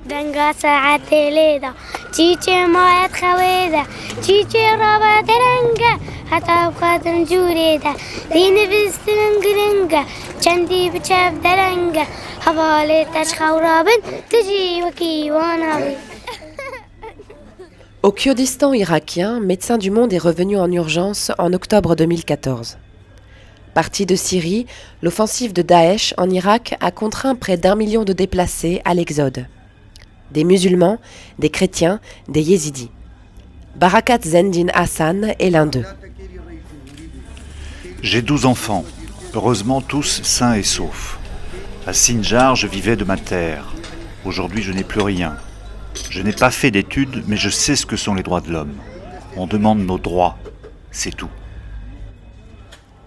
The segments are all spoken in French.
دنگا ساعت لیدا چیچه مایت خویدا چیچه رابط رنگا حتی بخاطر جوریدا دین بستن گرنگا چندی بچف درنگا حوالی تشخورابن تجي وكي وانا. Au Kurdistan irakien, Médecins du Monde est revenu en urgence en octobre 2014. Parti de Syrie, l'offensive de Daesh en Irak a contraint près d'1 million de déplacés à l'exode. Des musulmans, des chrétiens, des yézidis. Barakat Zendin Hassan est l'un d'eux. J'ai 12 enfants, heureusement tous sains et saufs. À Sinjar, je vivais de ma terre. Aujourd'hui, je n'ai plus rien. Je n'ai pas fait d'études, mais je sais ce que sont les droits de l'homme. On demande nos droits, c'est tout.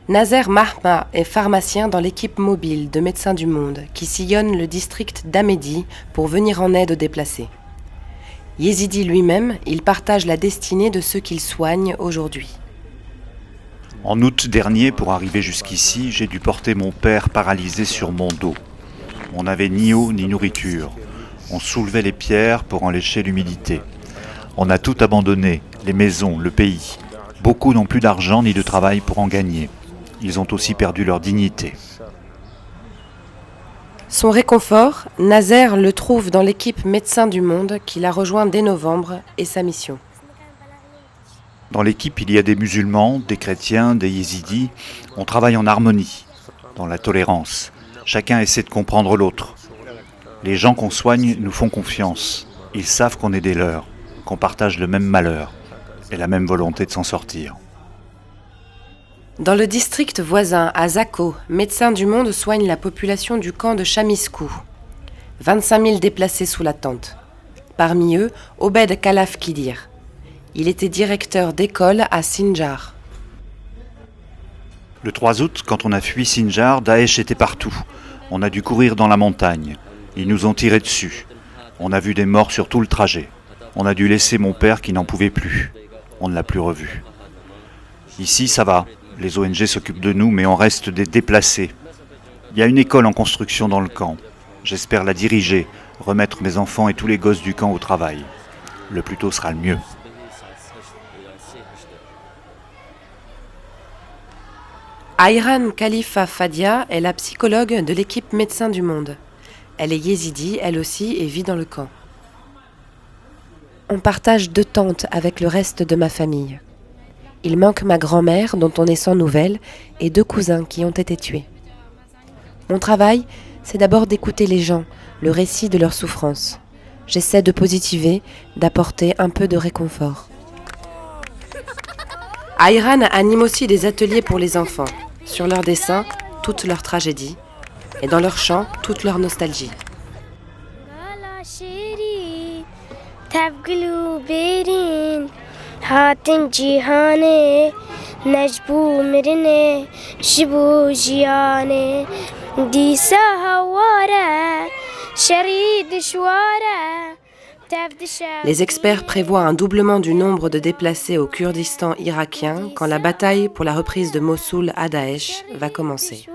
Nazer Mahma est pharmacien dans l'équipe mobile de Médecins du Monde qui sillonne le district d'Amédi pour venir en aide aux déplacés. Yézidi lui-même, il partage la destinée de ceux qu'il soigne aujourd'hui. En août dernier, pour arriver jusqu'ici, j'ai dû porter mon père paralysé sur mon dos. On n'avait ni eau ni nourriture. On soulevait les pierres pour en lécher l'humidité. On a tout abandonné, les maisons, le pays. Beaucoup n'ont plus d'argent ni de travail pour en gagner. Ils ont aussi perdu leur dignité. Son réconfort, Nazer le trouve dans l'équipe Médecins du Monde qu'il a rejoint dès novembre et sa mission. Dans l'équipe, il y a des musulmans, des chrétiens, des yézidis. On travaille en harmonie, dans la tolérance. Chacun essaie de comprendre l'autre. Les gens qu'on soigne nous font confiance. Ils savent qu'on est des leurs, qu'on partage le même malheur et la même volonté de s'en sortir. Dans le district voisin, à Zako, Médecins du Monde soignent la population du camp de Chamiskou. 25 000 déplacés sous la tente. Parmi eux, Obed Khalaf Kidir. Il était directeur d'école à Sinjar. Le 3 août, quand on a fui Sinjar, Daesh était partout. On a dû courir dans la montagne. Ils nous ont tiré dessus. On a vu des morts sur tout le trajet. On a dû laisser mon père qui n'en pouvait plus. On ne l'a plus revu. Ici, ça va. Les ONG s'occupent de nous, mais on reste des déplacés. Il y a une école en construction dans le camp. J'espère la diriger, remettre mes enfants et tous les gosses du camp au travail. Le plus tôt sera le mieux. Ayran Khalifa Fadia est la psychologue de l'équipe Médecins du Monde. Elle est yézidi, elle aussi, et vit dans le camp. On partage 2 tentes avec le reste de ma famille. Il manque ma grand-mère, dont on est sans nouvelles, et 2 cousins qui ont été tués. Mon travail, c'est d'abord d'écouter les gens, le récit de leur souffrance. J'essaie de positiver, d'apporter un peu de réconfort. Ayran anime aussi des ateliers pour les enfants. Sur leurs dessins, toute leur tragédie, et dans leurs chants, toute leur nostalgie. Les experts prévoient un doublement du nombre de déplacés au Kurdistan irakien quand la bataille pour la reprise de Mossoul à Daesh va commencer.